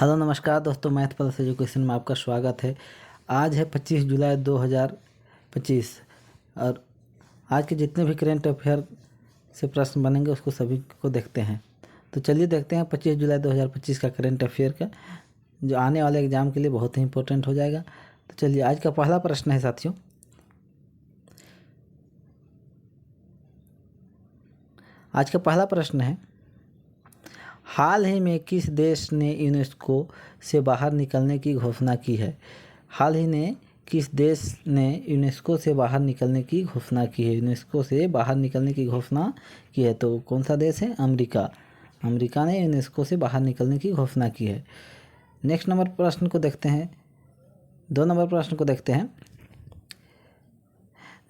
Hello नमस्कार दोस्तों, math plus education में आपका स्वागत है। आज है 25 जुलाई 2025 और आज के जितने भी करेंट अफेयर से प्रश्न बनेंगे उसको सभी को देखते हैं। तो चलिए देखते हैं 25 जुलाई 2025 का करेंट अफेयर का, जो आने वाले एग्ज़ाम के लिए बहुत ही इंपॉर्टेंट हो जाएगा। तो चलिए, आज का पहला प्रश्न है साथियों। आज का पहला प्रश्न है, हाल ही में किस देश ने यूनेस्को से बाहर निकलने की घोषणा की है? हाल ही में किस देश ने यूनेस्को से बाहर निकलने की घोषणा की है? यूनेस्को से बाहर निकलने की घोषणा की है, तो कौन सा देश है? अमेरिका। अमेरिका ने यूनेस्को से बाहर निकलने की घोषणा की है। नेक्स्ट नंबर प्रश्न को देखते हैं, 2 नंबर प्रश्न को देखते हैं।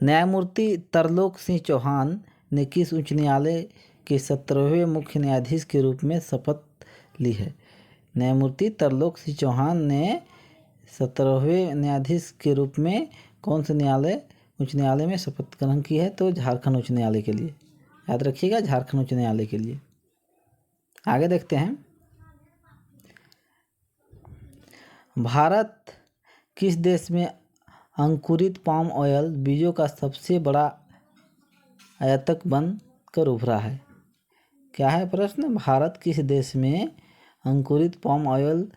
न्यायमूर्ति तरलोक सिंह चौहान ने किस उच्च न्यायालय के 17वें मुख्य न्यायाधीश के रूप में शपथ ली है? न्यायमूर्ति तरलोक सिंह चौहान ने 17वें न्यायाधीश के रूप में कौन से उच्च न्यायालय में शपथ ग्रहण की है? तो झारखंड उच्च न्यायालय के लिए। याद रखिएगा, झारखंड उच्च न्यायालय के लिए। आगे देखते हैं, भारत किस देश में अंकुरित पाम ऑयल बीजों का सबसे बड़ा आयातक बन कर उभरा है? क्या है प्रश्न? भारत किस देश में अंकुरित पाम ऑयल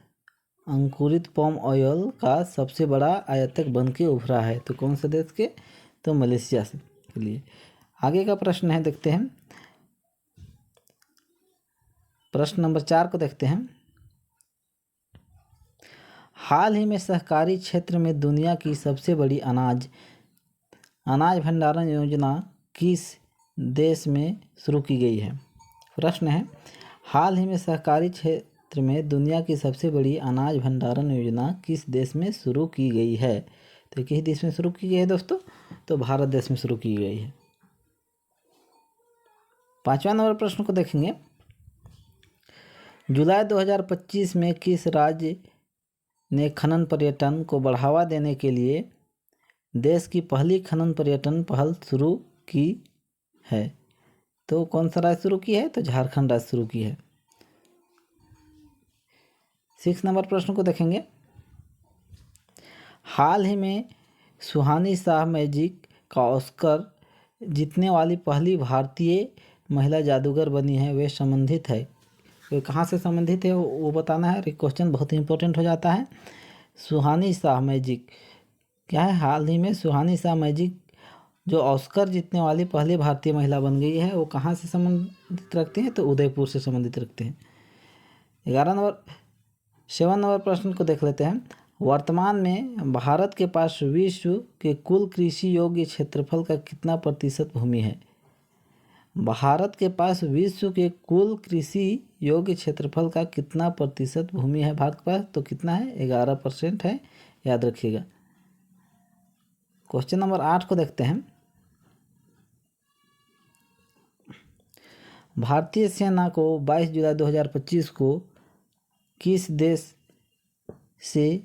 का सबसे बड़ा आयातक बन के उभरा है? तो कौन से देश के? तो मलेशिया से के लिए। आगे का प्रश्न है, देखते हैं प्रश्न नंबर 4 को देखते हैं। हाल ही में सहकारी क्षेत्र में दुनिया की सबसे बड़ी अनाज भंडारण योजना किस देश में शुरू की गई है? प्रश्न है, हाल ही में सहकारी क्षेत्र में दुनिया की सबसे बड़ी अनाज भंडारण योजना किस देश में शुरू की गई है? तो किस देश में शुरू की गई है दोस्तों? तो भारत देश में शुरू की गई है। 5वां नंबर प्रश्न को देखेंगे। जुलाई 2025 में किस राज्य ने खनन पर्यटन को बढ़ावा देने के लिए देश की पहली खनन पर्यटन पहल शुरू की है? तो कौन सा राज्य शुरू की है? तो झारखंड राज्य शुरू की है। 6 नंबर प्रश्न को देखेंगे। हाल ही में सुहानी शाह मैजिक का ऑस्कर जीतने वाली पहली भारतीय महिला जादूगर बनी है, वे संबंधित है, वे कहाँ से संबंधित है वो बताना है। क्वेश्चन बहुत इंपॉर्टेंट हो जाता है। सुहानी शाह मैजिक क्या है? हाल ही में सुहानी शाह मैजिक जो ऑस्कर जीतने वाली पहली भारतीय महिला बन गई है, वो कहाँ से संबंधित रखते हैं? तो उदयपुर से संबंधित रखते हैं। 7 नंबर प्रश्न को देख लेते हैं। वर्तमान में भारत के पास विश्व के कुल कृषि योग्य क्षेत्रफल का कितना प्रतिशत भूमि है? भारत के पास विश्व के कुल कृषि योग्य क्षेत्रफल का कितना प्रतिशत भूमि है भारत के पास? तो कितना है? 11% है, याद रखिएगा। क्वेश्चन नंबर 8 को देखते हैं। भारतीय सेना को 22 जुलाई 2025 को किस देश से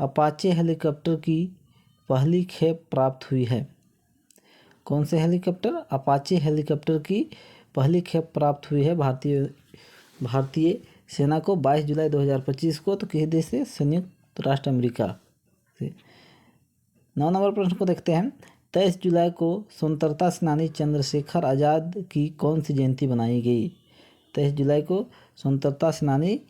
अपाचे हेलीकॉप्टर की पहली खेप प्राप्त हुई है? कौन से हेलीकॉप्टर? अपाचे हेलीकॉप्टर की पहली खेप प्राप्त हुई है भारतीय सेना को 22 जुलाई 2025 को। तो किस देश से? संयुक्त राष्ट्र अमेरिका से। 9 नंबर प्रश्न को देखते हैं। 23 जुलाई को स्वतंत्रता सेनानी चंद्रशेखर आज़ाद की कौन सी जयंती बनाई गई? 23 जुलाई को स्वतंत्रता सेनानी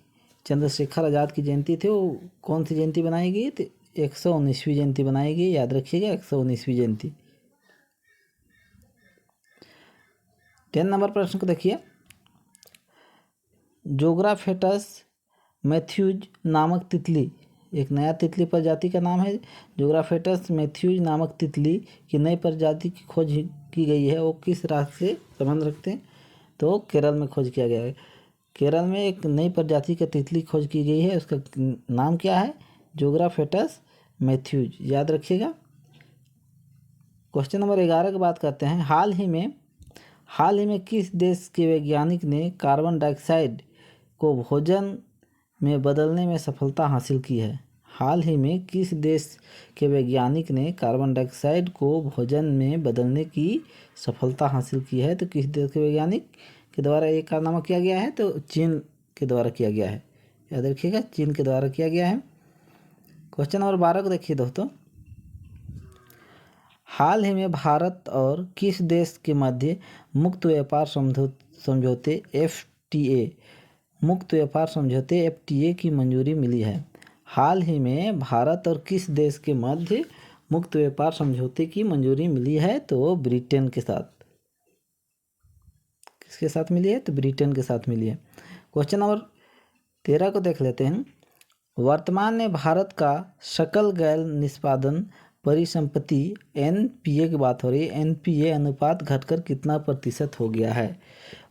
चंद्रशेखर आज़ाद की जयंती थी, वो कौन सी जयंती बनाई गई? तो 119वीं जयंती बनाई गई, याद रखिएगा, 119वीं जयंती। 10 नंबर प्रश्न को देखिए। जोग्राफेटस मैथ्यूज नामक तितली, एक नया तितली प्रजाति का नाम है जोग्राफेटस मैथ्यूज नामक तितली की नई प्रजाति की खोज की गई है, वो किस राज्य से संबंध रखते हैं? तो केरल में खोज किया गया है। केरल में एक नई प्रजाति का तितली खोज की गई है, उसका नाम क्या है? जोग्राफेटस मैथ्यूज, याद रखिएगा। क्वेश्चन नंबर 11 की बात करते हैं। हाल ही में किस देश के वैज्ञानिक ने कार्बन डाइऑक्साइड को भोजन में बदलने में सफलता हासिल की है? हाल ही में किस देश के वैज्ञानिक ने कार्बन डाइऑक्साइड को भोजन में बदलने की सफलता हासिल की है? तो किस देश के वैज्ञानिक के द्वारा ये कारनामा किया गया है? तो चीन के द्वारा किया गया है, याद रखिएगा, चीन के द्वारा किया गया है। क्वेश्चन नंबर 12 को देखिए दोस्तों, हाल ही में भारत और किस देश के मध्य मुक्त व्यापार समझौते FTA की मंजूरी मिली है? हाल ही में भारत और किस देश के मध्य मुक्त व्यापार समझौते की मंजूरी मिली है? तो ब्रिटेन के साथ। किसके साथ मिली है? तो ब्रिटेन के साथ मिली है। क्वेश्चन नंबर 13 को देख लेते हैं। वर्तमान में भारत का सकल गैर निष्पादन परिसंपत्ति NPA की बात हो रही है, NPA अनुपात घटकर कितना प्रतिशत हो गया है?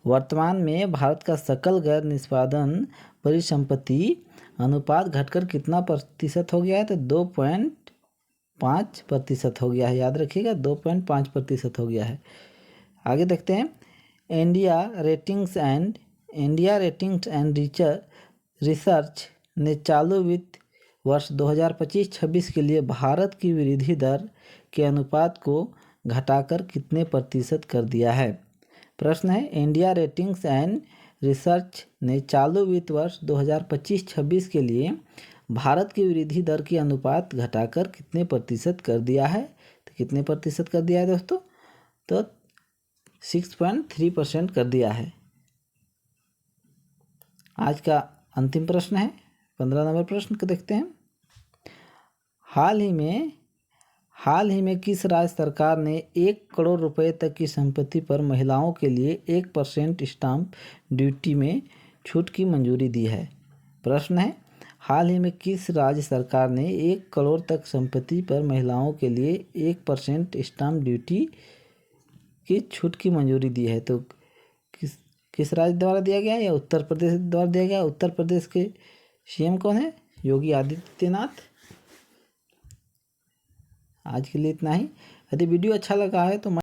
वर्तमान में भारत का सकल गैर निष्पादन परिसंपत्ति अनुपात घटकर कितना प्रतिशत हो गया है? तो 2.5% हो गया है। याद रखिएगा, 2.5% हो गया है। आगे देखते हैं। इंडिया रेटिंग्स एंड रिसर्च ने चालू वित्त वर्ष 2025-26 के लिए भारत की वृद्धि दर के अनुपात को घटाकर कितने प्रतिशत कर दिया है? प्रश्न है, इंडिया रेटिंग्स एंड रिसर्च ने चालू वित्त वर्ष 2025-26 के लिए भारत की वृद्धि दर की अनुपात घटाकर कितने प्रतिशत कर दिया है? तो कितने प्रतिशत कर दिया है दोस्तों? तो 6.3% कर दिया है। आज का अंतिम प्रश्न है, 15 नंबर प्रश्न को देखते हैं। हाल ही में किस राज्य सरकार ने 1 करोड़ रुपए तक की संपत्ति पर महिलाओं के लिए 1% स्टाम्प ड्यूटी में छूट की मंजूरी दी है? प्रश्न है, हाल ही में किस राज्य सरकार ने 1 करोड़ तक संपत्ति पर महिलाओं के लिए 1% स्टाम्प ड्यूटी की छूट की मंजूरी दी है? तो किस राज्य द्वारा दिया गया या उत्तर प्रदेश द्वारा दिया गया? उत्तर प्रदेश के CM कौन है? योगी आदित्यनाथ। आज के लिए इतना ही। यदि वीडियो अच्छा लगा है तो